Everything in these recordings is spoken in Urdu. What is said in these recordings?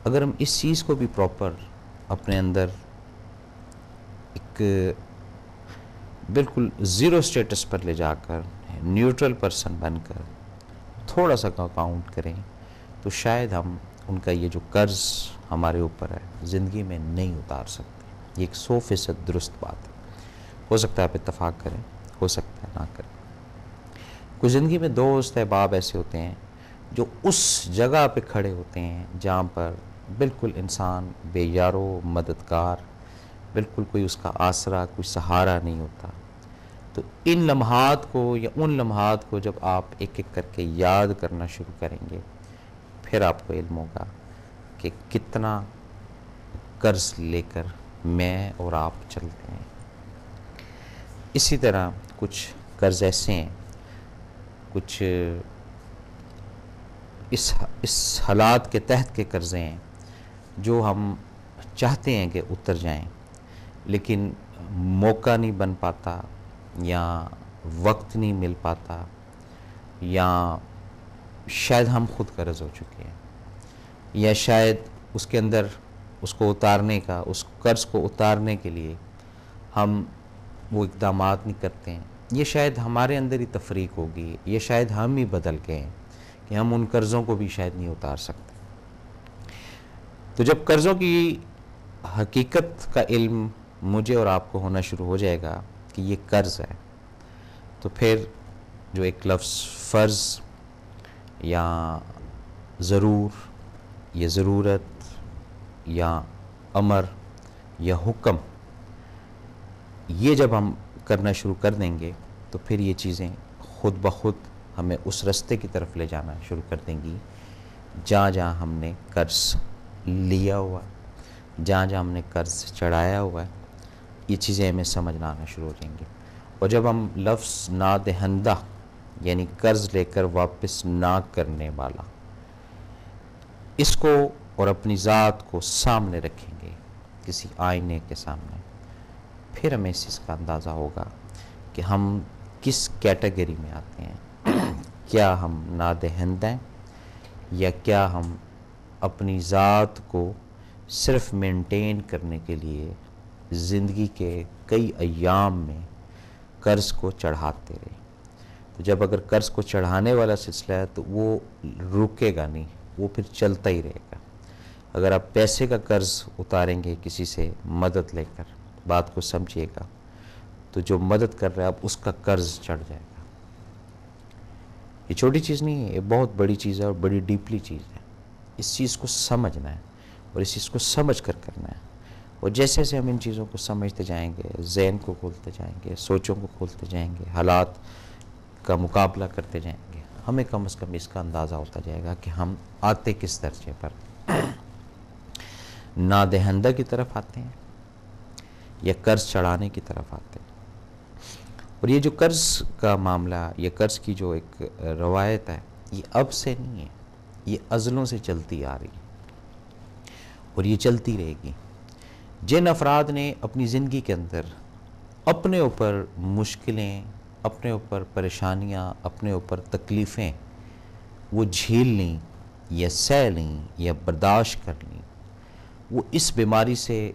اگر ہم اس چیز کو بھی پراپر اپنے اندر ایک بالکل زیرو سٹیٹس پر لے جا کر نیوٹرل پرسن بن کر تھوڑا سا کاؤنٹ کریں تو شاید ہم ان کا یہ جو قرض ہمارے اوپر ہے زندگی میں نہیں اتار سکتے۔ یہ ایک 100% درست بات ہے۔ ہو سکتا ہے آپ اتفاق کریں، ہو سکتا ہے نہ کریں۔ کچھ زندگی میں دوست احباب ایسے ہوتے ہیں جو اس جگہ پہ کھڑے ہوتے ہیں جہاں پر بالکل انسان بے یارو مددگار، بالکل کوئی اس کا آسرا، کوئی سہارا نہیں ہوتا۔ تو ان لمحات کو یا ان لمحات کو جب آپ ایک ایک کر کے یاد کرنا شروع کریں گے، پھر آپ کو علم ہوگا کہ کتنا قرض لے کر میں اور آپ چلتے ہیں۔ اسی طرح کچھ قرض ایسے ہیں، کچھ اس حالات کے تحت کے قرضے ہیں جو ہم چاہتے ہیں کہ اتر جائیں، لیکن موقع نہیں بن پاتا، یا وقت نہیں مل پاتا، یا شاید ہم خود قرض ہو چکے ہیں، یا شاید اس کے اندر اس کو اتارنے کا، اس قرض کو اتارنے کے لیے ہم وہ اقدامات نہیں کرتے ہیں۔ یہ شاید ہمارے اندر ہی تفریق ہوگی، یہ شاید ہم ہی بدل کے ہیں کہ ہم ان قرضوں کو بھی شاید نہیں اتار سکتے۔ تو جب قرضوں کی حقیقت کا علم مجھے اور آپ کو ہونا شروع ہو جائے گا کہ یہ قرض ہے، تو پھر جو ایک لفظ فرض یا ضرور یا ضرورت یا امر یا حکم، یہ جب ہم کرنا شروع کر دیں گے تو پھر یہ چیزیں خود بخود ہمیں اس رستے کی طرف لے جانا شروع کر دیں گی جہاں جہاں ہم نے قرض لیا ہوا، جہاں جہاں ہم نے قرض چڑھایا ہوا ہے، یہ چیزیں ہمیں سمجھنا آنا شروع ہو جائیں گی۔ اور جب ہم لفظ نادہندہ یعنی قرض لے کر واپس نہ کرنے والا، اس کو اور اپنی ذات کو سامنے رکھیں گے کسی آئینے کے سامنے، پھر ہمیں اس چیز کا اندازہ ہوگا کہ ہم کس کیٹیگری میں آتے ہیں۔ کیا ہم نادہند ہیں، یا کیا ہم اپنی ذات کو صرف مینٹین کرنے کے لیے زندگی کے کئی ایام میں قرض کو چڑھاتے رہے۔ تو جب اگر قرض کو چڑھانے والا سلسلہ ہے تو وہ رکے گا نہیں، وہ پھر چلتا ہی رہے گا۔ اگر آپ پیسے کا قرض اتاریں گے کسی سے مدد لے کر، بات کو سمجھیے گا، تو جو مدد کر رہا ہے اب اس کا قرض چڑھ جائے گا۔ یہ چھوٹی چیز نہیں ہے، یہ بہت بڑی چیز ہے اور بڑی ڈیپلی چیز ہے۔ اس چیز کو سمجھنا ہے اور اس چیز کو سمجھ کر کرنا ہے، اور جیسے جیسے ہم ان چیزوں کو سمجھتے جائیں گے، ذہن کو کھولتے جائیں گے، سوچوں کو کھولتے جائیں گے، حالات کا مقابلہ کرتے جائیں گے، ہمیں کم از کم اس کا اندازہ ہوتا جائے گا کہ ہم آتے کس درجے پر، نادہندہ کی طرف آتے ہیں یا قرض چڑھانے کی طرف آتے ہیں۔ اور یہ جو قرض کا معاملہ، یہ قرض کی جو ایک روایت ہے، یہ اب سے نہیں ہے، یہ ازلوں سے چلتی آ رہی ہے اور یہ چلتی رہے گی۔ جن افراد نے اپنی زندگی کے اندر اپنے اوپر مشکلیں، اپنے اوپر پریشانیاں، اپنے اوپر تکلیفیں وہ جھیل لیں یا سہ لیں یا برداشت کر لیں، وہ اس بیماری سے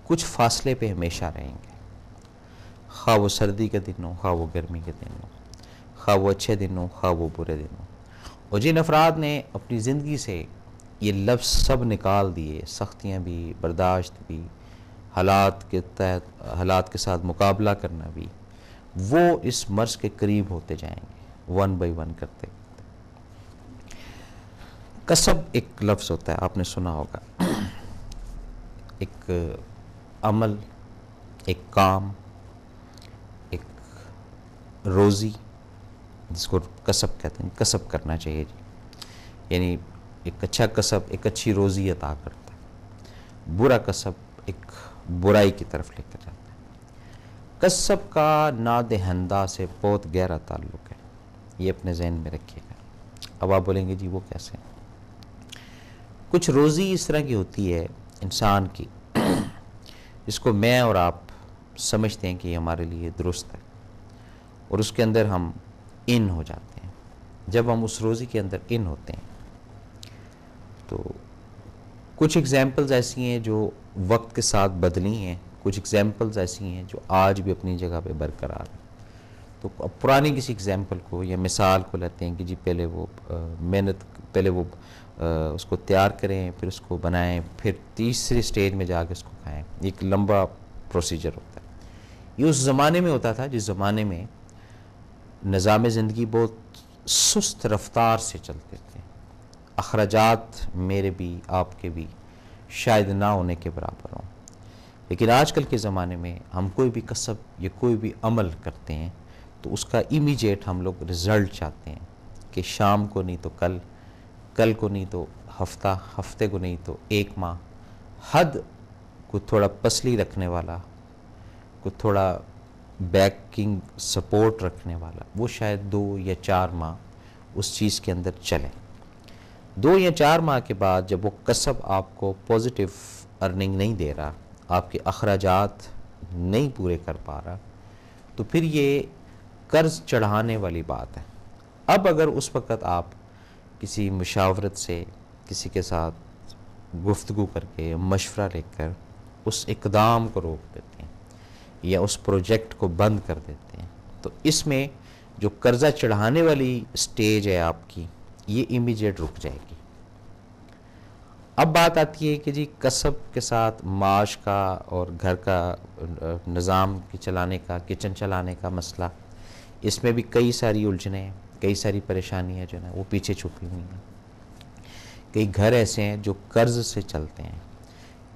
کچھ فاصلے پہ ہمیشہ رہیں گے، خواہ وہ سردی کے دن ہو، خواہ وہ گرمی کے دن ہو، خواہ وہ اچھے دن ہو، خواہ وہ برے دن ہو۔ اور جن افراد نے اپنی زندگی سے یہ لفظ سب نکال دیے، سختیاں بھی، برداشت بھی، حالات کے ساتھ مقابلہ کرنا بھی، وہ اس مرض کے قریب ہوتے جائیں گے، ون بائی ون کرتے کرتے۔ کسب ایک لفظ ہوتا ہے، آپ نے سنا ہوگا، ایک عمل، ایک کام، ایک روزی، جس کو کسب کہتے ہیں، کسب کرنا چاہیے جی، یعنی ایک اچھا کسب ایک اچھی روزی عطا کرتا ہے، برا کسب ایک برائی کی طرف لے کر جاتا ہے۔ کسب کا نادہندہ سے بہت گہرا تعلق ہے، یہ اپنے ذہن میں رکھیے گا۔ اب آپ بولیں گے جی وہ کیسے؟ کچھ روزی اس طرح کی ہوتی ہے انسان کی، جس کو میں اور آپ سمجھتے ہیں کہ یہ ہمارے لیے درست ہے، اور اس کے اندر ہم ان ہو جاتے ہیں۔ جب ہم اس روزی کے اندر ان ہوتے ہیں تو کچھ ایگزامپلز ایسی ہیں جو وقت کے ساتھ بدلی ہیں، کچھ ایگزامپلز ایسی ہیں جو آج بھی اپنی جگہ پہ برقرار ہیں. تو اب پرانی کسی ایگزامپل کو یا مثال کو لیتے ہیں کہ جی پہلے وہ محنت، پہلے وہ اس کو تیار کریں، پھر اس کو بنائیں، پھر تیسری سٹیج میں جا کے اس کو کھائیں. ایک لمبا پروسیجر ہوتا ہے. یہ اس زمانے میں ہوتا تھا جس زمانے میں نظام زندگی بہت سست رفتار سے چلتے تھے. اخراجات میرے بھی آپ کے بھی شاید نہ ہونے کے برابر ہوں. لیکن آج کل کے زمانے میں ہم کوئی بھی کسب یا کوئی بھی عمل کرتے ہیں تو اس کا امیجیٹ ہم لوگ رزلٹ چاہتے ہیں کہ شام کو نہیں تو کل، کل کو نہیں تو ہفتہ، ہفتے کو نہیں تو ایک ماہ. حد کو تھوڑا پسلی رکھنے والا، کو تھوڑا بیکنگ سپورٹ رکھنے والا، وہ شاید 2 یا 4 ماہ اس چیز کے اندر چلے. 2 یا 4 ماہ کے بعد جب وہ کسب آپ کو پازیٹیو ارننگ نہیں دے رہا، آپ کے اخراجات نہیں پورے کر پا رہا، تو پھر یہ قرض چڑھانے والی بات ہے. اب اگر اس وقت آپ کسی مشاورت سے، کسی کے ساتھ گفتگو کر کے، مشورہ لے کر اس اقدام کو روک دیتے ہیں یا اس پروجیکٹ کو بند کر دیتے ہیں، تو اس میں جو قرضہ چڑھانے والی سٹیج ہے آپ کی، یہ امیجیٹ رک جائے گی. اب بات آتی ہے کہ جی کسب کے ساتھ معاش کا اور گھر کا نظام کی چلانے کا، کچن چلانے کا مسئلہ، اس میں بھی کئی ساری الجھنیں، کئی ساری پریشانیاں جو ہیں وہ پیچھے چھپی ہوئی ہیں. کئی گھر ایسے ہیں جو قرض سے چلتے ہیں،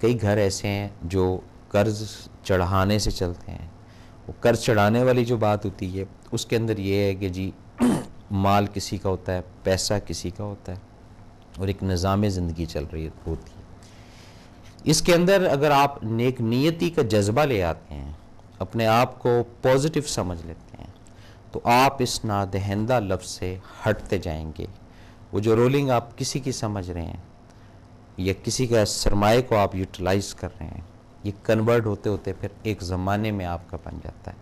کئی گھر ایسے ہیں جو قرض چڑھانے سے چلتے ہیں. وہ قرض چڑھانے والی جو بات ہوتی ہے اس کے اندر یہ ہے کہ جی مال کسی کا ہوتا ہے، پیسہ کسی کا ہوتا ہے، اور ایک نظام زندگی چل رہی ہوتی ہے. اس کے اندر اگر آپ نیک نیتی کا جذبہ لے آتے ہیں، اپنے آپ کو پازیٹیو سمجھ لیتے ہیں، تو آپ اس نادہندہ لفظ سے ہٹتے جائیں گے. وہ جو رولنگ آپ کسی کی سمجھ رہے ہیں یا کسی کا سرمایہ کو آپ یوٹیلائز کر رہے ہیں، یہ کنورٹ ہوتے ہوتے پھر ایک زمانے میں آپ کا بن جاتا ہے.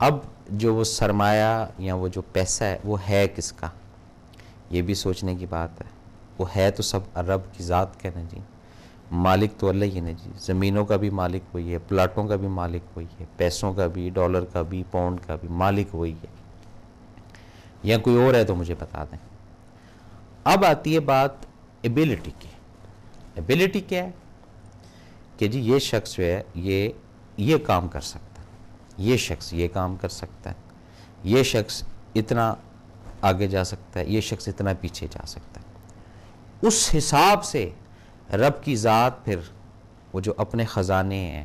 اب جو وہ سرمایہ یا وہ جو پیسہ ہے وہ ہے کس کا، یہ بھی سوچنے کی بات ہے. وہ ہے تو سب رب کی ذات کا نا جی، مالک تو اللہ ہی نا جی. زمینوں کا بھی مالک وہی ہے، پلاٹوں کا بھی مالک وہی ہے، پیسوں کا بھی، ڈالر کا بھی، پاؤنڈ کا بھی مالک وہی ہے. یا کوئی اور ہے تو مجھے بتا دیں. اب آتی ہے بات ایبیلٹی کی. ایبیلٹی کیا ہے کہ جی یہ شخص جو ہے یہ کام کر سکتا ہے، یہ شخص یہ کام کر سکتا ہے، یہ شخص اتنا آگے جا سکتا ہے، یہ شخص اتنا پیچھے جا سکتا ہے. اس حساب سے رب کی ذات پھر وہ جو اپنے خزانے ہیں،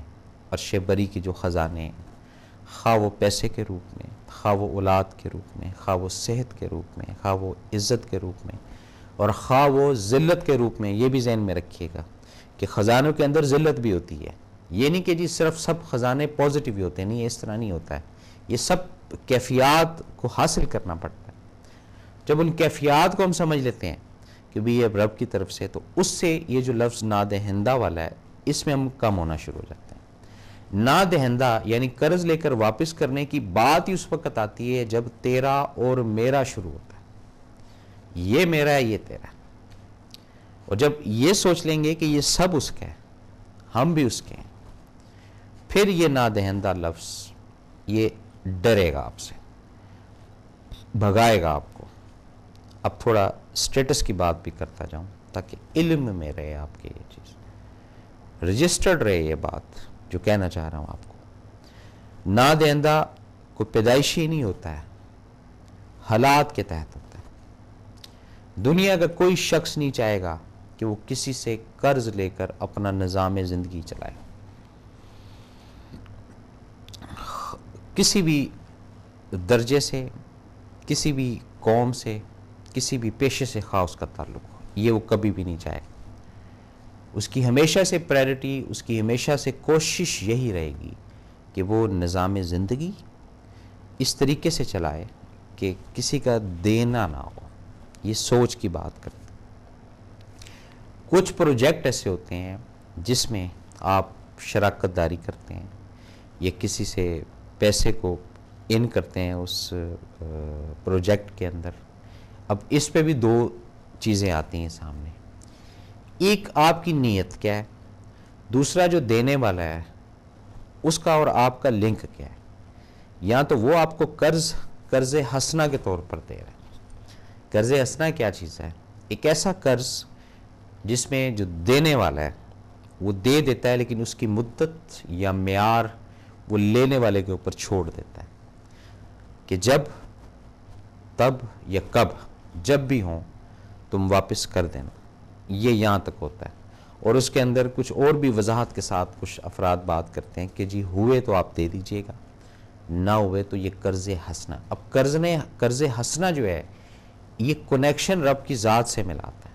عرش بری کے جو خزانے ہیں، خواہ وہ پیسے کے روپ میں، خواہ وہ اولاد کے روپ میں، خواہ وہ صحت کے روپ میں، خواہ وہ عزت کے روپ میں، اور خواہ وہ ذلت کے روپ میں. یہ بھی ذہن میں رکھیے گا کہ خزانوں کے اندر ذلت بھی ہوتی ہے. یہ نہیں کہ جی صرف سب خزانے پازیٹیو ہی ہوتے ہیں، نہیں، اس طرح نہیں ہوتا ہے. یہ سب کیفیات کو حاصل کرنا پڑتا ہے. جب ان کیفیات کو ہم سمجھ لیتے ہیں کہ بھی یہ رب کی طرف سے، تو اس سے یہ جو لفظ نادہندہ والا ہے اس میں ہم کم ہونا شروع ہو جاتے ہیں. نادہندہ یعنی قرض لے کر واپس کرنے کی بات ہی اس وقت آتی ہے جب تیرا اور میرا شروع ہوتا ہے. یہ میرا ہے، یہ تیرا ہے. اور جب یہ سوچ لیں گے کہ یہ سب اس کا ہے، ہم بھی اس کے ہیں، پھر یہ نادہندہ لفظ یہ ڈرے گا آپ سے، بھگائے گا آپ کو. اب تھوڑا سٹیٹس کی بات بھی کرتا جاؤں تاکہ علم میں رہے آپ کے، یہ چیز رجسٹرڈ رہے. یہ بات جو کہنا چاہ رہا ہوں آپ کو، نادہندہ کوئی پیدائشی نہیں ہوتا ہے، حالات کے تحت ہوتا ہے. دنیا کا کوئی شخص نہیں چاہے گا کہ وہ کسی سے قرض لے کر اپنا نظام زندگی چلائے. کسی بھی درجے سے، کسی بھی قوم سے، کسی بھی پیشے سے خواہ اس کا تعلق ہو، یہ وہ کبھی بھی نہیں چاہے. اس کی ہمیشہ سے پرائرٹی، اس کی ہمیشہ سے کوشش یہی رہے گی کہ وہ نظام زندگی اس طریقے سے چلائے کہ کسی کا دینا نہ ہو. یہ سوچ کی بات کرتے ہیں. کچھ پروجیکٹ ایسے ہوتے ہیں جس میں آپ شراکت داری کرتے ہیں یا کسی سے پیسے کو ان کرتے ہیں اس پروجیکٹ کے اندر. اب اس پہ بھی 2 چیزیں آتی ہیں سامنے. ایک آپ کی نیت کیا ہے، دوسرا جو دینے والا ہے اس کا اور آپ کا لنک کیا ہے. یا تو وہ آپ کو قرض حسنہ کے طور پر دے رہا ہے. قرض حسنہ کیا چیز ہے؟ ایک ایسا قرض جس میں جو دینے والا ہے وہ دے دیتا ہے لیکن اس کی مدت یا معیار وہ لینے والے کے اوپر چھوڑ دیتا ہے کہ جب تب یا کب جب بھی ہوں تم واپس کر دینا. یہ یہاں تک ہوتا ہے. اور اس کے اندر کچھ اور بھی وضاحت کے ساتھ کچھ افراد بات کرتے ہیں کہ جی ہوئے تو آپ دے دیجئے گا، نہ ہوئے تو یہ قرض حسنہ. اب قرض حسنہ جو ہے یہ کنیکشن رب کی ذات سے ملاتا ہے.